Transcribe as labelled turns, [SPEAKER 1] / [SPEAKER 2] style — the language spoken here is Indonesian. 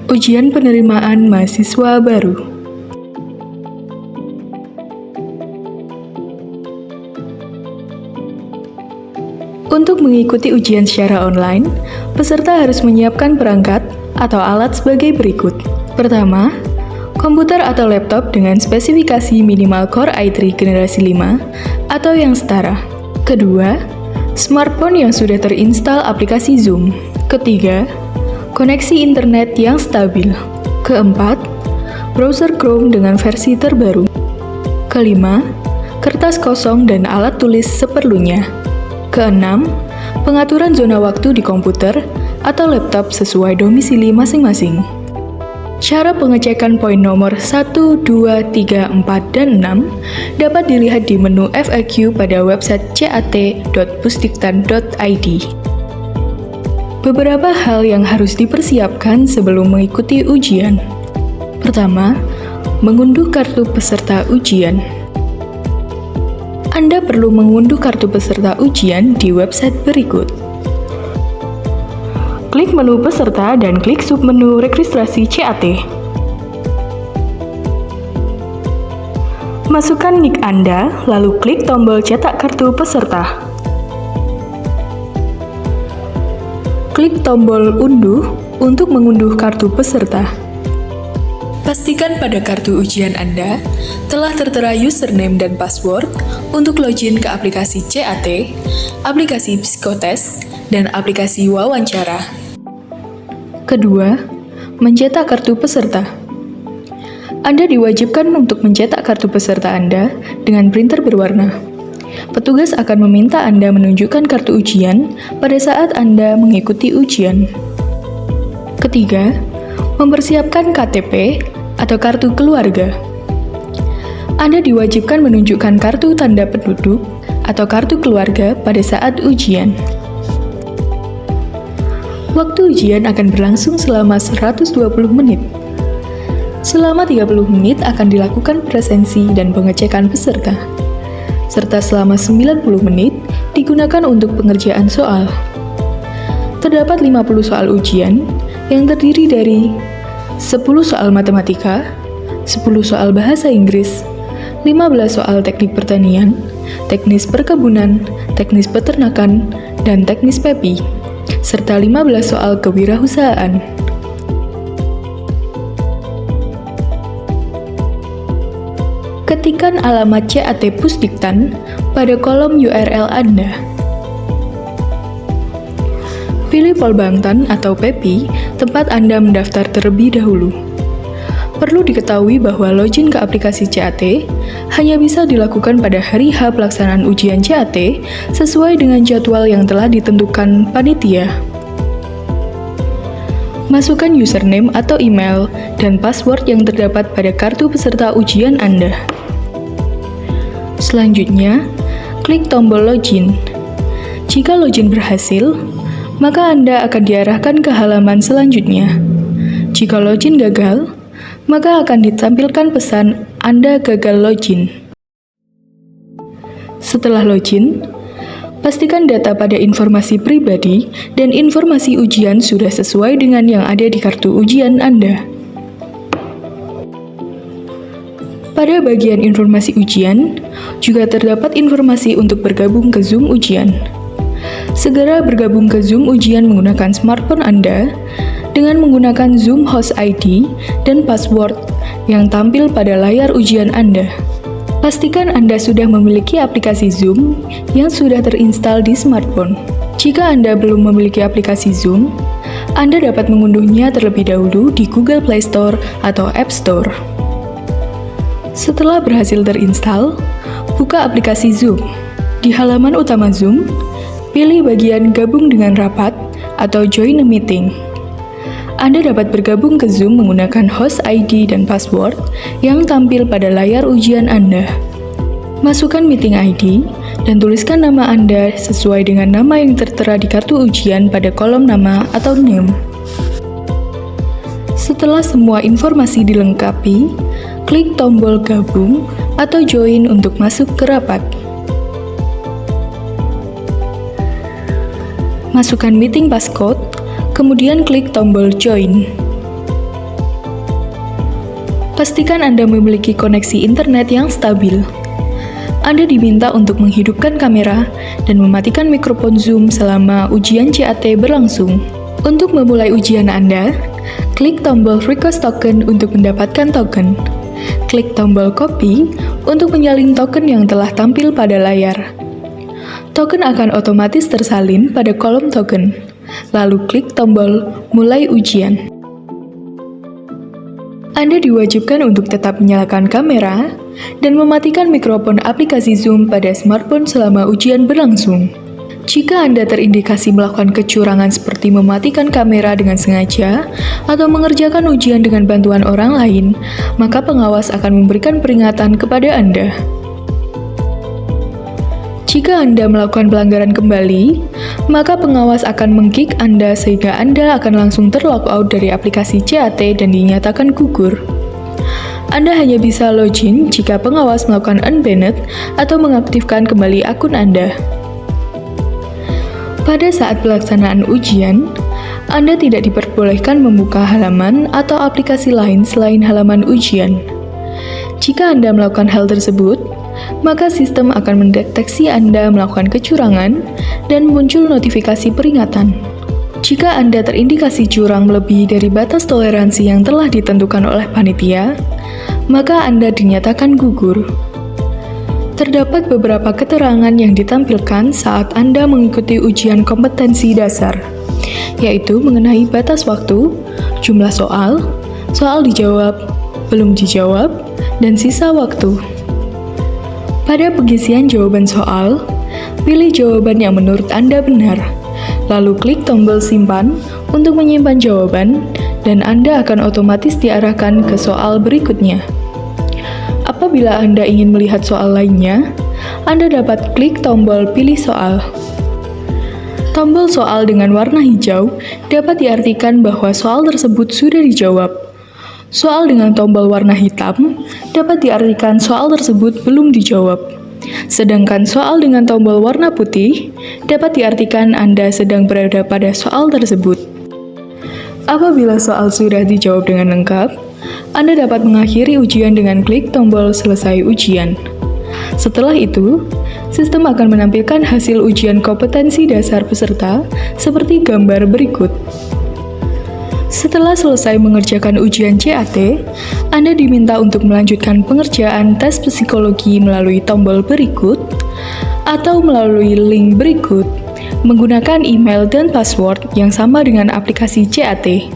[SPEAKER 1] Ujian penerimaan mahasiswa baru. Untuk mengikuti ujian secara online, peserta harus menyiapkan perangkat atau alat sebagai berikut. Pertama, komputer atau laptop dengan spesifikasi minimal Core i3 generasi 5 atau yang setara. Kedua, smartphone yang sudah terinstal aplikasi Zoom. Ketiga, koneksi internet yang stabil. Keempat, browser Chrome dengan versi terbaru. Kelima, kertas kosong dan alat tulis seperlunya. Keenam, pengaturan zona waktu di komputer atau laptop sesuai domisili masing-masing. Cara pengecekan poin nomor 1, 2, 3, 4, dan 6 dapat dilihat di menu FAQ pada website cat.pusdiktan.id. Beberapa hal yang harus dipersiapkan sebelum mengikuti ujian. Pertama, mengunduh kartu peserta ujian. Anda perlu mengunduh kartu peserta ujian di website berikut. Klik menu peserta dan klik submenu registrasi CAT. Masukkan NIK Anda, lalu klik tombol cetak kartu peserta. Klik tombol unduh untuk mengunduh kartu peserta. Pastikan pada kartu ujian Anda telah tertera username dan password untuk login ke aplikasi CAT, aplikasi psikotes, dan aplikasi wawancara. Kedua, mencetak kartu peserta. Anda diwajibkan untuk mencetak kartu peserta Anda dengan printer berwarna. Petugas akan meminta Anda menunjukkan kartu ujian pada saat Anda mengikuti ujian. Ketiga, mempersiapkan KTP atau kartu keluarga. Anda diwajibkan menunjukkan kartu tanda penduduk atau kartu keluarga pada saat ujian. Waktu ujian akan berlangsung selama 120 menit. Selama 30 menit akan dilakukan presensi dan pengecekan peserta, serta selama 90 menit digunakan untuk pengerjaan soal. Terdapat 50 soal ujian yang terdiri dari 10 soal matematika, 10 soal bahasa Inggris, 15 soal teknik pertanian, teknis perkebunan, teknis peternakan, dan teknis PEPI, serta 15 soal kewirausahaan. Ketikkan alamat CAT Pusdiktan pada kolom URL Anda. Pilih Polbangtan atau PEPI, tempat Anda mendaftar terlebih dahulu. Perlu diketahui bahwa login ke aplikasi CAT hanya bisa dilakukan pada hari H pelaksanaan ujian CAT sesuai dengan jadwal yang telah ditentukan panitia. Masukkan username atau email dan password yang terdapat pada kartu peserta ujian Anda. Selanjutnya, klik tombol login. Jika login berhasil, maka Anda akan diarahkan ke halaman selanjutnya. Jika login gagal, maka akan ditampilkan pesan Anda gagal login. Setelah login, pastikan data pada informasi pribadi dan informasi ujian sudah sesuai dengan yang ada di kartu ujian Anda. Pada bagian informasi ujian, juga terdapat informasi untuk bergabung ke Zoom ujian. Segera bergabung ke Zoom ujian menggunakan smartphone Anda dengan menggunakan Zoom Host ID dan password yang tampil pada layar ujian Anda. Pastikan Anda sudah memiliki aplikasi Zoom yang sudah terinstal di smartphone. Jika Anda belum memiliki aplikasi Zoom, Anda dapat mengunduhnya terlebih dahulu di Google Play Store atau App Store. Setelah berhasil terinstal, buka aplikasi Zoom. Di halaman utama Zoom, pilih bagian Gabung dengan Rapat atau Join a Meeting. Anda dapat bergabung ke Zoom menggunakan host ID dan password yang tampil pada layar ujian Anda. Masukkan meeting ID dan tuliskan nama Anda sesuai dengan nama yang tertera di kartu ujian pada kolom nama atau name. Setelah semua informasi dilengkapi, klik tombol gabung atau join untuk masuk ke rapat. Masukkan meeting passcode, kemudian klik tombol join. Pastikan Anda memiliki koneksi internet yang stabil. Anda diminta untuk menghidupkan kamera dan mematikan mikrofon Zoom selama ujian CAT berlangsung. Untuk memulai ujian Anda, klik tombol Request Token untuk mendapatkan token. Klik tombol Copy untuk menyalin token yang telah tampil pada layar. Token akan otomatis tersalin pada kolom token. Lalu klik tombol Mulai Ujian. Anda diwajibkan untuk tetap menyalakan kamera dan mematikan mikrofon aplikasi Zoom pada smartphone selama ujian berlangsung. Jika Anda terindikasi melakukan kecurangan seperti mematikan kamera dengan sengaja atau mengerjakan ujian dengan bantuan orang lain, maka pengawas akan memberikan peringatan kepada Anda. Jika Anda melakukan pelanggaran kembali, maka pengawas akan meng-kick Anda sehingga Anda akan langsung terlogout dari aplikasi CAT dan dinyatakan gugur. Anda hanya bisa login jika pengawas melakukan unbanned atau mengaktifkan kembali akun Anda. Pada saat pelaksanaan ujian, Anda tidak diperbolehkan membuka halaman atau aplikasi lain selain halaman ujian. Jika Anda melakukan hal tersebut, maka sistem akan mendeteksi Anda melakukan kecurangan dan muncul notifikasi peringatan. Jika Anda terindikasi curang melebihi dari batas toleransi yang telah ditentukan oleh panitia, maka Anda dinyatakan gugur. Terdapat beberapa keterangan yang ditampilkan saat Anda mengikuti ujian kompetensi dasar, yaitu mengenai batas waktu, jumlah soal, soal dijawab, belum dijawab, dan sisa waktu. Pada pengisian jawaban soal, pilih jawaban yang menurut Anda benar, lalu klik tombol simpan untuk menyimpan jawaban, dan Anda akan otomatis diarahkan ke soal berikutnya. Apabila Anda ingin melihat soal lainnya, Anda dapat klik tombol pilih soal. Tombol soal dengan warna hijau dapat diartikan bahwa soal tersebut sudah dijawab. Soal dengan tombol warna hitam dapat diartikan soal tersebut belum dijawab. Sedangkan soal dengan tombol warna putih dapat diartikan Anda sedang berada pada soal tersebut. Apabila soal sudah dijawab dengan lengkap, Anda dapat mengakhiri ujian dengan klik tombol selesai ujian. Setelah itu, sistem akan menampilkan hasil ujian kompetensi dasar peserta seperti gambar berikut. Setelah selesai mengerjakan ujian CAT, Anda diminta untuk melanjutkan pengerjaan tes psikologi melalui tombol berikut atau melalui link berikut menggunakan email dan password yang sama dengan aplikasi CAT.